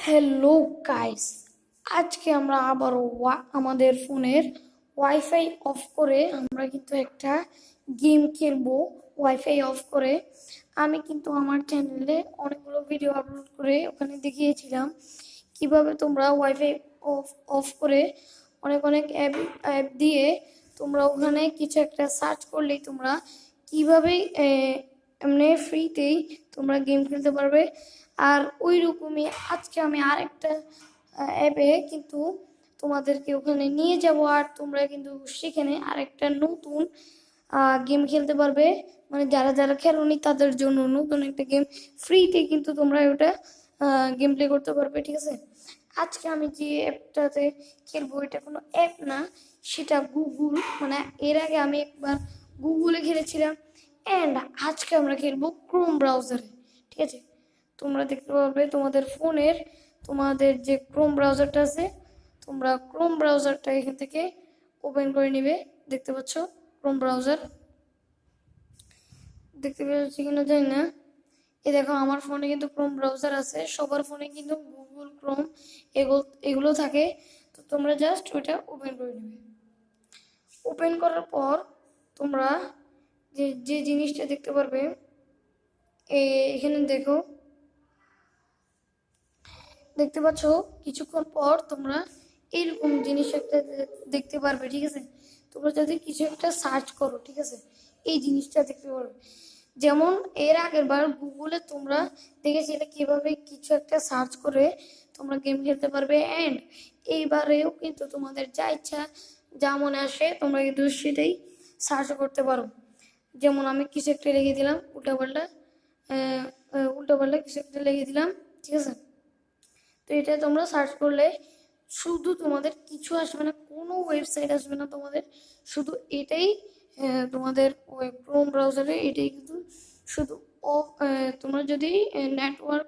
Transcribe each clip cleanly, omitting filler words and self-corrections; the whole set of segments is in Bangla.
হ্যালো গাইস, আজকে আমরা আবারও আমাদের ফোনের ওয়াইফাই অফ করে আমরা কিন্তু একটা গেম খেলবো। ওয়াইফাই অফ করে আমি কিন্তু আমার চ্যানেলে অনেকগুলো ভিডিও আপলোড করে ওখানে দেখিয়েছিলাম কিভাবে তোমরা ওয়াইফাই অফ অফ করে অনেক অনেক অ্যাপ অ্যাপ দিয়ে তোমরা ওখানে কিছু একটা সার্চ করলেই তোমরা কিভাবে এমনি ফ্রিতেই তোমরা গেম খেলতে পারবে। আর ওই রকমই আজকে আমি আরেকটা অ্যাপে কিন্তু তোমাদেরকে ওখানে নিয়ে যাব, আর তোমরা কিন্তু সেখানে আরেকটা নতুন গেম খেলতে পারবে। মানে যারা যারা খেলোনি তাদের জন্য নতুন একটা গেম ফ্রিতে কিন্তু তোমরা ওটা গেম প্লে করতে পারবে, ঠিক আছে। আজকে আমি যে অ্যাপটাতে খেলবো এটা কোনো অ্যাপ না, সেটা গুগল, মানে এর আগে আমি একবার গুগলে খেলেছিলাম, অ্যান্ড আজকে আমরা খেলবো ক্রোম ব্রাউজারে, ঠিক আছে। তোমরা দেখতে পাবে তোমাদের ফোনের তোমাদের যে ক্রোম ব্রাউজারটা আছে, তোমরা ক্রোম ব্রাউজারটা এখান থেকে ওপেন করে নিবে। দেখতে পাচ্ছ ক্রোম ব্রাউজার, দেখতে পাচ্ছি কিনা জানি না। এই দেখো আমার ফোনে কিন্তু ক্রোম ব্রাউজার আছে, সবার ফোনে কিন্তু গুগল ক্রোম এগুলো থাকে। তো তোমরা জাস্ট ওইটা ওপেন করে নেবে। ওপেন করার পর তোমরা যে যে জিনিসটা দেখতে পারবে, এখানে দেখো, দেখতে পাচ্ছ কিছুক্ষণ পর তোমরা এইরকম জিনিস একটা দেখতে পারবে, ঠিক আছে। তোমরা যদি কিছু একটা সার্চ করো, ঠিক আছে, এই জিনিসটা দেখতে পারবে। যেমন এর আগের বার গুগলে তোমরা দেখেছিলে কিভাবে কিছু একটা সার্চ করে তোমরা গেম খেলতে পারবে, অ্যান্ড এইবারেও কিন্তু তোমাদের যা ইচ্ছা যা মনে আসে তোমরা কিন্তু সেটাই সার্চ করতে পারো। যেমন আমি কিছু একটা লিখে দিলাম উল্টাপাল্টা, উল্টাপাল্টা কিছু একটা লিখে দিলাম, ঠিক আছে। তো এটা তোমরা সার্চ করলে শুধু তোমাদের কিছু আসবে না, কোনো ওয়েবসাইট আসবে না তোমাদের, শুধু এটাই তোমাদের ওই ক্রোম ব্রাউজারে এটাই কিন্তু শুধু অফ। তোমরা যদি নেটওয়ার্ক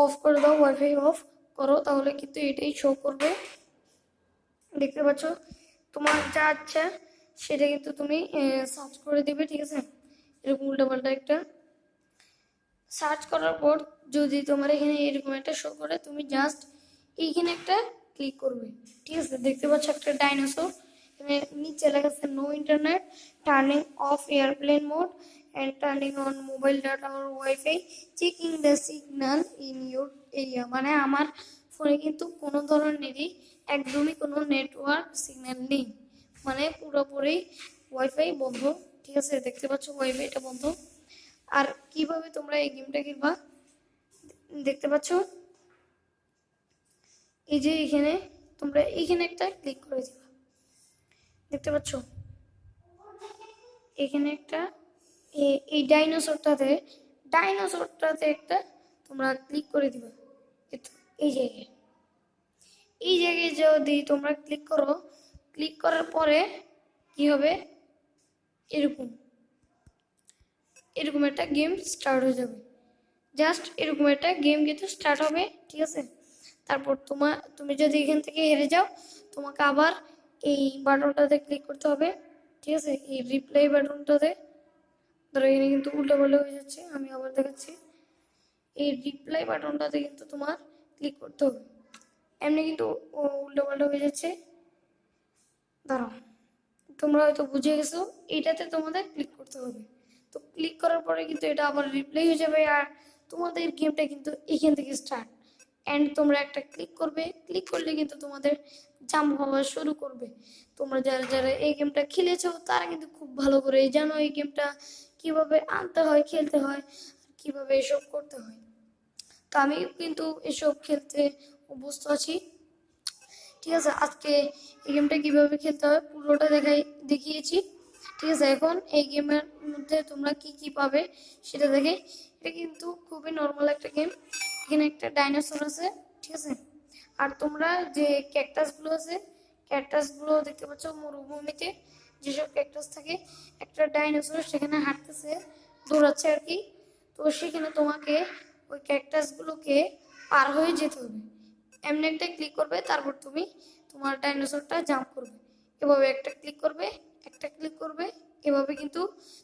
অফ করে দাও, ওয়াইফাই অফ করো, তাহলে কিন্তু এটাই শো করবে। দেখতে পাচ্ছ তোমার যা ইচ্ছা সেটা কিন্তু তুমি সার্চ করে দেবে, ঠিক আছে। এরকম উল্টাপাল্টা একটা সার্চ করার পর যদি তোমার এখানে এরকম একটা শো করে, তুমি জাস্ট এইখানে একটা ক্লিক করবে, ঠিক আছে। দেখতে পাচ্ছ একটা ডাইনোসর, এখানে নিচে লেখা আছে no internet, turning off airplane mode and turning on mobile data or wifi, checking the signal in your area. মানে আমার ফোনে কিন্তু কোনো ধরনেরই একদমই কোনো নেটওয়ার্ক সিগন্যাল নেই, মানে পুরোপুরি ওয়াইফাই বন্ধ, ঠিক আছে। দেখতে পাচ্ছ ওয়াইফাইটা বন্ধ। আর কিভাবে তোমরা এই গেমটা খেলবা দেখতে পাচ্ছ, এই যে এখানে তোমরা এইখানে একটা ক্লিক করে দিবা, দেখতে পাচ্ছ এখানে একটা এই ডাইনোসরটাতে একটা তোমরা ক্লিক করে দিবা। এই জায়গায় এই জায়গায় যদি তোমরা ক্লিক করো, ক্লিক করার পরে কি হবে, এরকম এরকম একটা গেম স্টার্ট হয়ে যাবে। জাস্ট এরকম একটা গেম কিন্তু স্টার্ট হবে, ঠিক আছে। তারপর তুমি যদি এখান থেকে হেরে যাও, তোমাকে আবার এই বাটনটাতে ক্লিক করতে হবে, ঠিক আছে, এই রিপ্লাই বাটনটাতে। ধরো এখানে কিন্তু উল্টোপাল্টা হয়ে যাচ্ছে, আমি আবার দেখাচ্ছি। এই রিপ্লাই বাটনটাতে কিন্তু তোমার ক্লিক করতে হবে, এমনি কিন্তু উল্টোপাল্টা হয়ে যাচ্ছে। দাঁড়াও, তোমরা হয়তো বুঝে গেছো, এইটাতে তোমাদের ক্লিক করতে হবে। তো ক্লিক করার পরে কিন্তু এটা আবার রিপ্লাই হয়ে যাবে, আর তোমাদের গেমটা কিন্তু এখান থেকে স্টার্ট। অ্যান্ড তোমরা একটা ক্লিক করবে, ক্লিক করলে কিন্তু তোমাদের জাম্প হওয়া শুরু করবে। তোমরা যারা যারা এই গেমটা খেলেছো তারা কিন্তু খুব ভালো করে জানো এই গেমটা কিভাবে আনতে হয়, খেলতে হয়, কিভাবে এসব করতে হয়। তো আমি কিন্তু এসব খেলতে অভ্যস্ত আছি, ঠিক আছে। আজকে এই গেমটা কিভাবে খেলতে হয় পুরোটা দেখিয়েছি, ঠিক আছে। এখন এই গেমের মধ্যে তোমরা কি কি পাবে সেটা দেখে। এটা কিন্তু খুবই নর্মাল একটা গেম। এখানে একটা ডাইনোসর আছে, ঠিক আছে। আর তোমরা যে ক্যাকটাসগুলো আছে, ক্যাকটাসগুলো দেখতে পাচ্ছ মরুভূমিতে যেসব ক্যাকটাস থাকে, একটা ডাইনোসর সেখানে হাঁটতেছে, দৌড়াচ্ছে আর কি। তো সেখানে তোমাকে ওই ক্যাকটাসগুলোকে পার হয়ে যেতে হবে। এমনি একটা ক্লিক করবে, তারপর তুমি তোমার ডাইনোসরটা জাম্প করবে। এভাবে একটা ক্লিক করবে, একটা ক্লিক করবে, এভাবে কিন্তু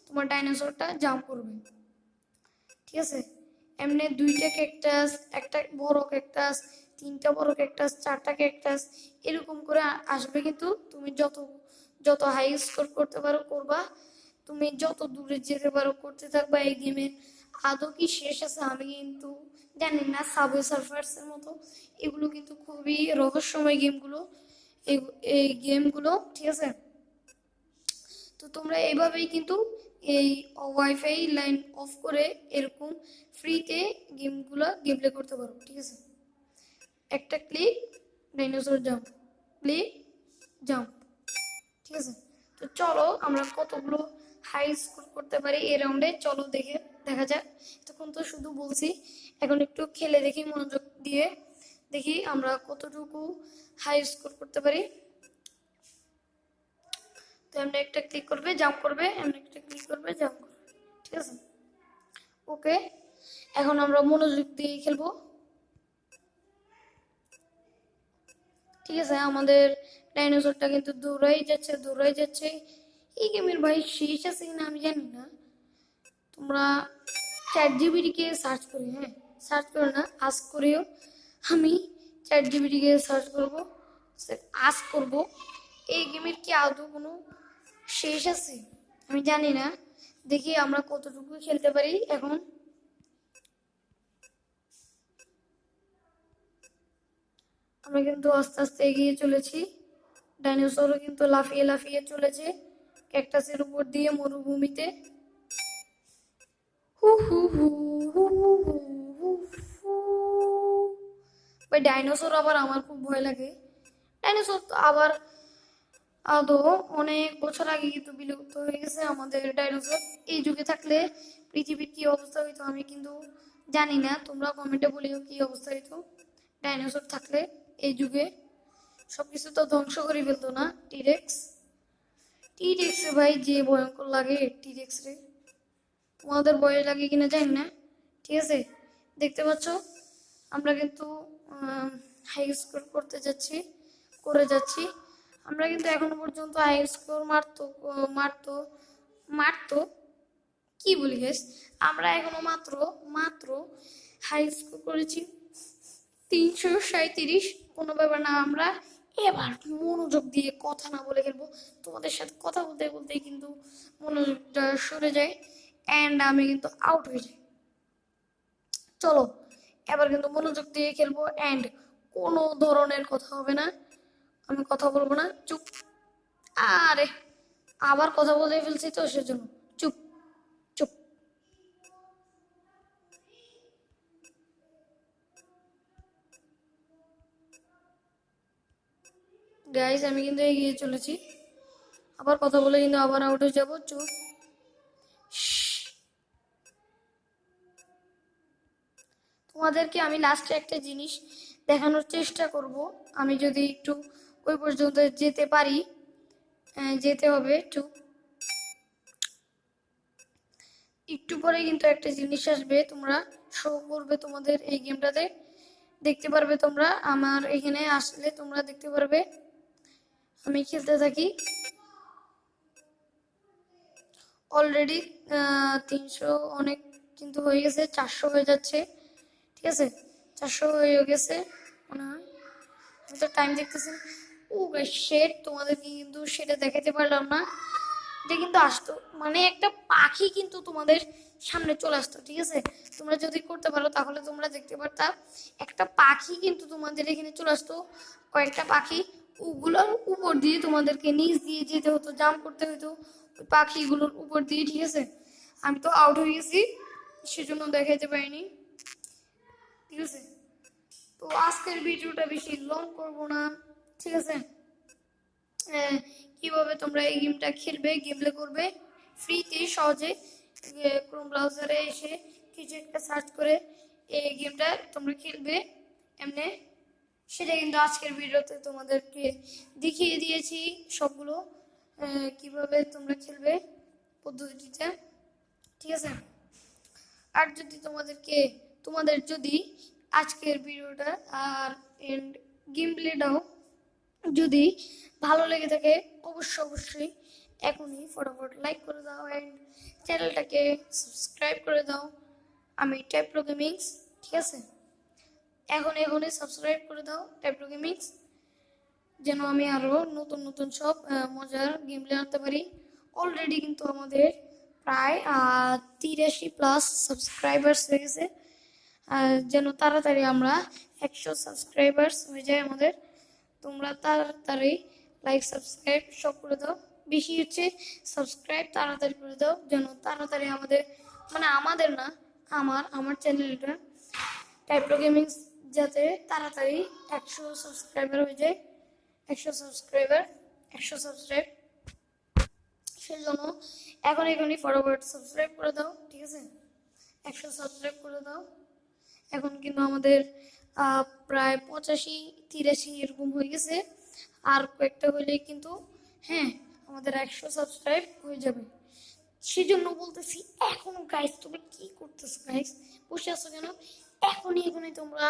তোমার ডাইনোসরটা জাম্প করবে, ঠিক আছে। এমনি 2টা ক্যাকটাস, একটা বড় ক্যাকটাস, 3টা বড় ক্যাকটাস, 4টা ক্যাকটাস, এরকম করে আসবে। কিন্তু তুমি যত যত হাই স্কোর করতে পারো করবা, তুমি যত দূরে যেতে পারো করতে থাকবা। এই গেমের আদৌ কি শেষ আছে আমি কিন্তু জানি না। সাবওয়ে সার্ফার্সের মতো এগুলো কিন্তু খুবই রহস্যময় গেমগুলো, এই এই গেমগুলো, ঠিক আছে। তো তোমরা এইভাবেই কিন্তু এই ওয়াইফাই লাইন অফ করে এরকম ফ্রিতে গেম প্লে করতে পারো, ঠিক আছে। একটা click, dinosaur jump, click, jump, ঠিক আছে। তো চলো আমরা কতগুলো হাই স্কোর করতে পারি এই রাউন্ডে, চলো দেখা যাক। তখন তো শুধু বলছি, এখন একটু খেলে দেখি মনোযোগ দিয়ে, দেখি আমরা কতটুকু হাই স্কোর করতে পারি। তো এমনি একটা ক্লিক করবে, জাম্প করবে, এমনি একটা ক্লিক করবে, জাম্প করবে, ঠিক আছে। ওকে, এখন আমরা মনোযোগ দিয়ে খেলবো, ঠিক আছে। আমাদের ডাইনোসরটা কিন্তু দৌড়াই যাচ্ছে। এই গেমের ভাই শেষ আছে কিনা আমি জানি না। তোমরা চ্যাট জিপিটিকে সার্চ করি, হ্যাঁ সার্চ করে না, আস্ক করিও। আমি চ্যাট জিপিটিকে সার্চ করবো, আস্ক করবো এই গেমের কি আদৌ কোনো শেষ আছে আমি জানি না। দেখি আমরা কতটুকু খেলতে পারি এখন। আমরা কিন্তু আস্তে আস্তে এগিয়ে চলেছি। ডাইনোসরও কিন্তু লাফিয়ে লাফিয়ে চলেছে ক্যাকটাসের উপর দিয়ে মরুভূমিতে। হু হু হু হু হু হু হু। ওই ডাইনোসর আবার আমার খুব ভয় লাগে। ডাইনোসর তো আবার আদৌ অনেক বছর আগে কিন্তু বিলুপ্ত হয়ে গেছে আমাদের ডাইনোসর। এই যুগে থাকলে পৃথিবীর কি অবস্থা হইতো আমি কিন্তু জানি না, তোমরা কমেন্টে বলিও কি অবস্থা হইতো ডাইনোসর থাকলে এই যুগে। সবকিছু তো ধ্বংস করে ফেলতো না। টিরেক্স, টিরেক্স রে ভাই যে ভয়ঙ্কর লাগে টিরেক্স রে। তোমাদের ভয় লাগে কিনা জানি না, ঠিক আছে। দেখতে পাচ্ছ আমরা কিন্তু হাই স্কোর করে যাচ্ছি। আমরা কিন্তু এখনো পর্যন্ত হাই স্কোর মারতো মারতো কি বলি গেস, আমরা এখনো মাত্র মাত্র হাই স্কোর করেছি 337। কোনো ব্যাপার না, আমরা এবার মনোযোগ দিয়ে কথা না বলে খেলবো। তোমাদের সাথে কথা বলতে বলতেই কিন্তু মনোযোগটা সরে যায় অ্যান্ড আমি কিন্তু আউট হয়ে যাই। চলো এবার কিন্তু মনোযোগ দিয়ে খেলবো অ্যান্ড কোনো ধরনের কথা হবে না, আমি কথা বলবো না, চুপ। আরে আবার কথা বলে ফেলছি তো সেজন্য চুপ চুপ। গাইস আমি কিন্তু এগিয়ে চলেছি, আবার কথা বলে কিন্তু আবার আউট হয়ে যাবো, চুপ। তোমাদেরকে আমি লাস্টে একটা জিনিস দেখানোর চেষ্টা করব। আমি যদি একটু ওই পর্যন্ত যেতে পারি, যেতে হবে একটু পরে কিন্তু একটা জিনিস আসবে, তোমরা শো করবে তোমাদের এই গেমটাতে, দেখতে পারবে তোমরা। আমার এখানে আসলে তোমরা দেখতে পারবে আমি খেলতে থাকি। অলরেডি 300 অনেক কিন্তু হয়ে গেছে, 400 হয়ে যাচ্ছে, ঠিক আছে। 400 হয়ে গেছে মনে হয়, আমি তো টাইম দেখতেছি। ও শেট, তোমাদেরকে কিন্তু সেটা দেখাতে পারলাম না। এটা কিন্তু আসতো মানে একটা পাখি কিন্তু তোমাদের সামনে চলে আসতো, ঠিক আছে। তোমরা যদি করতে পারো তাহলে তোমরা দেখতে পারতা একটা পাখি কিন্তু তোমাদের এখানে চলে আসতো, কয়েকটা পাখি। ওগুলোর উপর দিয়ে তোমাদেরকে নিচ দিয়ে যেতে হতো, জাম্প করতে হতো ওই পাখিগুলোর উপর দিয়ে, ঠিক আছে। আমি তো আউট হয়ে গেছি সেজন্য দেখাইতে পারিনি, ঠিক আছে। তো আজকের ভিডিওটা বেশি লং করব না, ঠিক আছে। কিভাবে তোমরা এই গেমটা খেলবে, গেম প্লে করবে ফ্রিতে সহজে ক্রোম ব্রাউজারে এসে কিছু একটা সার্চ করে এই গেমটা তোমরা খেলবে এমনি, সেটা কিন্তু আজকের ভিডিওতে তোমাদেরকে দেখিয়ে দিয়েছি সবগুলো কিভাবে তোমরা খেলবে পদ্ধতিতে, ঠিক আছে। আর যদি তোমাদের যদি আজকের ভিডিওটা আর এন্ড গেম প্লেটাও যদি ভালো লেগে থাকে অবশ্যই এখনই ফটাফট লাইক করে দাও অ্যান্ড চ্যানেলটাকে সাবস্ক্রাইব করে দাও। আমি টাইপ্রো গেমিংস, ঠিক আছে? এখনই সাবস্ক্রাইব করে দাও টাইপ্রো গেমিংস, যেন আমি আরও নতুন নতুন সব মজার গেম আনতে পারি। অলরেডি কিন্তু আমাদের প্রায় 83+ সাবস্ক্রাইবার্স হয়ে গেছে। যেন তাড়াতাড়ি আমরা 100 সাবস্ক্রাইবার্স হয়ে যায় আমাদের। তোমরা তাড়াতাড়ি লাইক সাবস্ক্রাইব সব করে দাও, বেশি হচ্ছে সাবস্ক্রাইব তাড়াতাড়ি করে দাও, যেন তাড়াতাড়ি আমাদের, মানে আমাদের না, আমার চ্যানেলটা টাইপ্রো গেমিংস যাতে তাড়াতাড়ি 100 সাবস্ক্রাইবার হয়ে যায়। 100 সাবস্ক্রাইব সেজন্য এখনই ফটাফট সাবস্ক্রাইব করে দাও, ঠিক আছে? 100 সাবস্ক্রাইব করে দাও। এখন কিন্তু আমাদের প্রায় 85-83 এরকম হয়ে গেছে। আর কয়েকটা হলেই কিন্তু হ্যাঁ আমাদের 100 সাবস্ক্রাইব হয়ে যাবে। সেজন্য বলতেছি এখনো গাইস, তোমরা কি করতেছো গাইস? বসে আছো কেন? এখনই তোমরা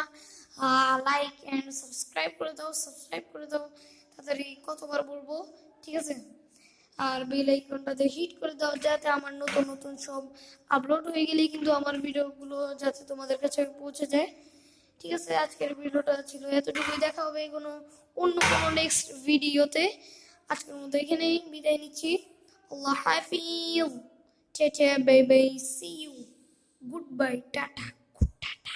লাইক এন্ড সাবস্ক্রাইব করে দাও তাড়াতাড়ি, কতবার বলবো, ঠিক আছে? আর বেল আইকনটাতে হিট করে দাও, যাতে আমার নতুন নতুন সব আপলোড হয়ে গেলেই কিন্তু আমার ভিডিওগুলো যাতে তোমাদের কাছে পৌঁছে যায়, ঠিক আছে? আজকের ভিডিওটা ছিল এতটুকুই, দেখা হবে অন্য কোনো নেক্সট ভিডিওতে। আজকের মতো এখানেই বিদায় নিচ্ছি। আল্লাহ হাফিজ, tata bye bye, see you, good bye, tata, tata.